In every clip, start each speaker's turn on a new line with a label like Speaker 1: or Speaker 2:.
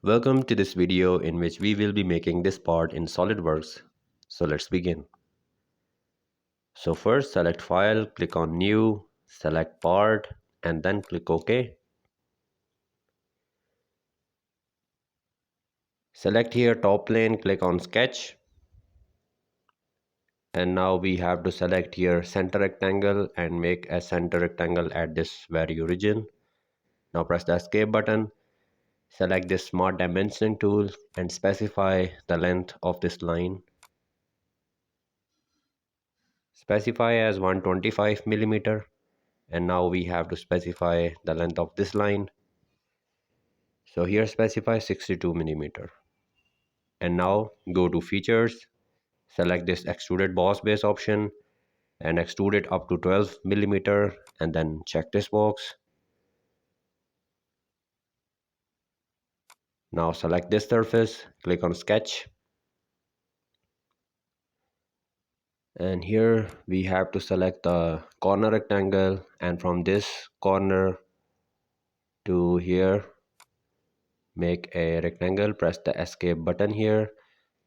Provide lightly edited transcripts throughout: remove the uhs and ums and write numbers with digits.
Speaker 1: Welcome to this video in which we will be making this part in SolidWorks. So let's begin. So first select File, click on New, select Part and then click OK. Select here top plane, click on Sketch. And now we have to select here center rectangle and make a center rectangle at this very origin. Now press the Escape button. Select this Smart Dimensioning tool and specify the length of this line. Specify as 125 millimeter. And now we have to specify the length of this line. So here specify 62 millimeter. And now go to features, select this extruded boss base option and extrude it up to 12 millimeter and then check this box. Now select this surface, click on sketch. And here we have to select the corner rectangle, and from this corner to here make a rectangle. Press the escape button here.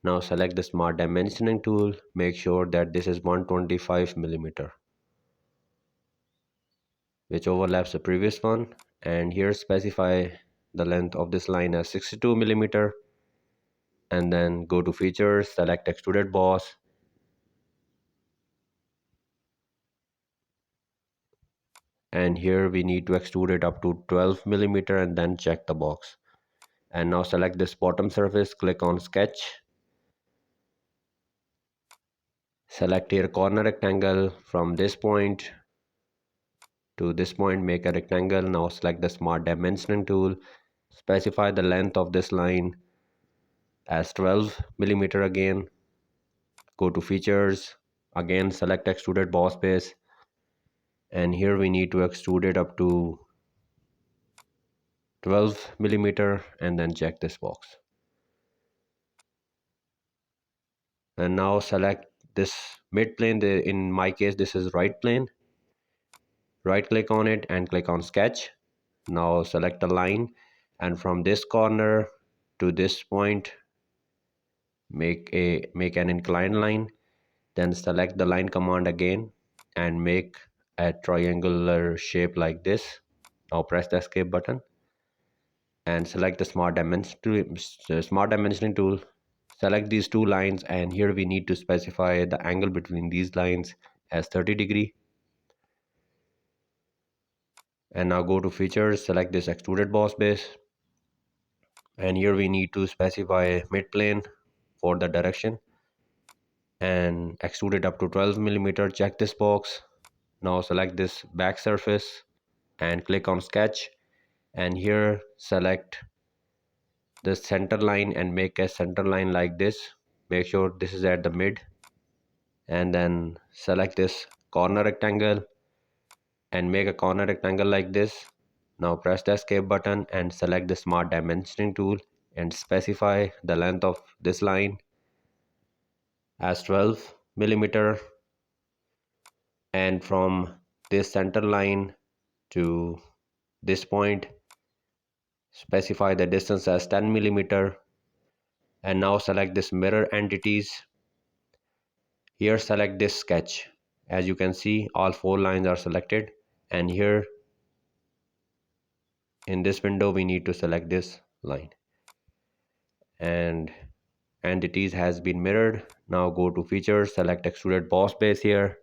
Speaker 1: Now select the Smart Dimensioning tool, make sure that this is 125 millimeter, which overlaps the previous one, and here specify the length of this line as 62 millimeter. And then go to features, select extruded boss, and here we need to extrude it up to 12 millimeter and then check the box. And now select this bottom surface, click on sketch, select here corner rectangle. From this point to this point make a rectangle. Now select the Smart Dimensioning tool, specify the length of this line as 12 millimeter again. Go to features, again select extruded boss base, and here we need to extrude it up to 12 millimeter and then check this box. And now select this mid plane. In my case this is right plane. Right click on it and click on sketch. Now select a line, and from this corner to this point make an inclined line. Then select the line command again and make a triangular shape like this. Now press the escape button and select the Smart Dimensioning tool. Select these two lines, and here we need to specify the angle between these lines as 30 degree. And now go to features, select this extruded boss base, and here we need to specify mid plane for the direction and extrude it up to 12 millimeter. Check this box. Now select this back surface and click on sketch, and here select the center line and make a center line like this. Make sure this is at the mid, and then select this corner rectangle and make a corner rectangle like this. Now press the escape button and select the Smart Dimensioning tool and specify the length of this line as 12 millimeter, and from this center line to this point specify the distance as 10 millimeter. And now select this mirror entities. Here select this sketch. As you can see, all four lines are selected, and here in this window we need to select this line, and entities has been mirrored. Now go to features, select extruded boss base here,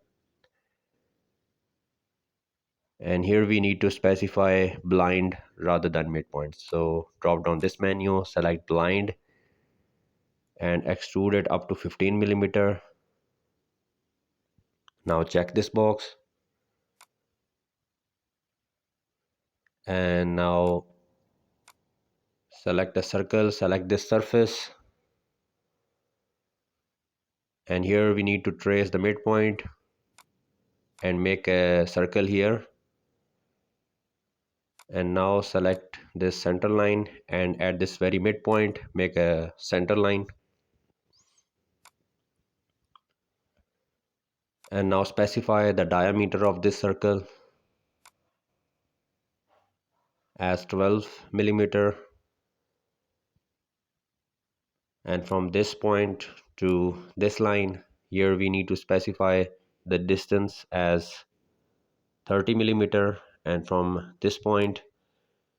Speaker 1: and here we need to specify blind rather than midpoint. So drop down this menu, select blind and extrude it up to 15 millimeter. Now check this box, and now select a circle, select this surface, and here we need to trace the midpoint and make a circle here. And now select this center line, and at this very midpoint make a center line. And now specify the diameter of this circle as 12 millimeter. and from this point to this line, here we need to specify the distance as 30 millimeter, and from this point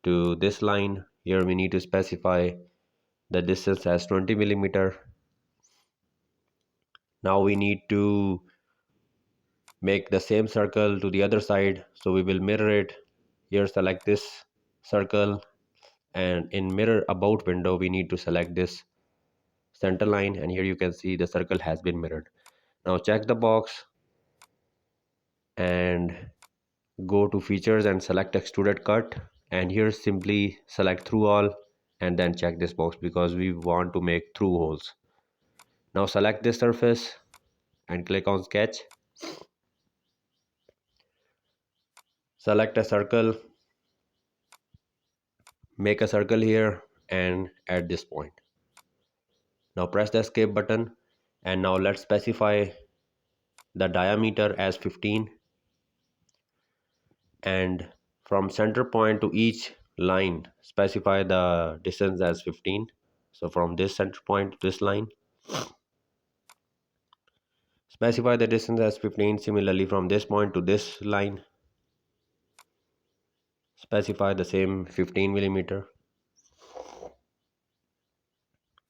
Speaker 1: to this line, here we need to specify the distance as 20 millimeter. Now we need to make the same circle to the other side, so we will mirror it. Here select this circle, and in mirror about window we need to select this center line, and here you can see the circle has been mirrored. Now check the box and go to features and select extruded cut, and here simply select through all and then check this box because we want to make through holes. Now select this surface and click on sketch. Select a circle, make a circle here and at this point. Now press the escape button, and now let's specify the diameter as 15, and from center point to each line specify the distance as 15. So from this center point to this line specify the distance as 15. Similarly from this point to this line specify the same 15 millimeter.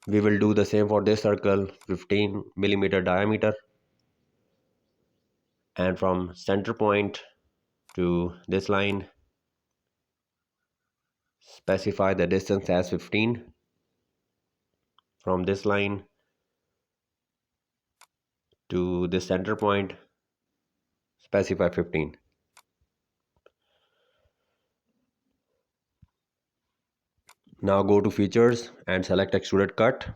Speaker 1: We will do the same for this circle, 15 millimeter diameter, and from center point to this line specify the distance as 15. From this line to the center point specify 15. Now go to features and select extruded cut,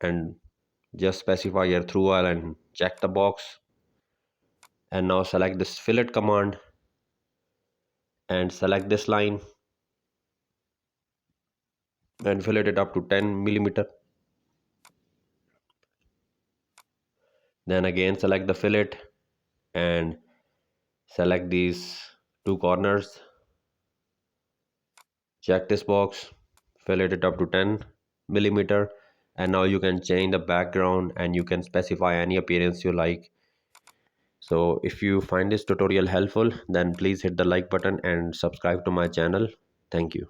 Speaker 1: and just specify your through all and check the box, and now select this fillet command and select this line and fillet it up to 10 millimeter. Then again select the fillet and select these two corners, check this box, fillet it up to 10 millimeter, and now you can change the background and you can specify any appearance you like. So if you find this tutorial helpful, then please hit the like button and subscribe to my channel. Thank you.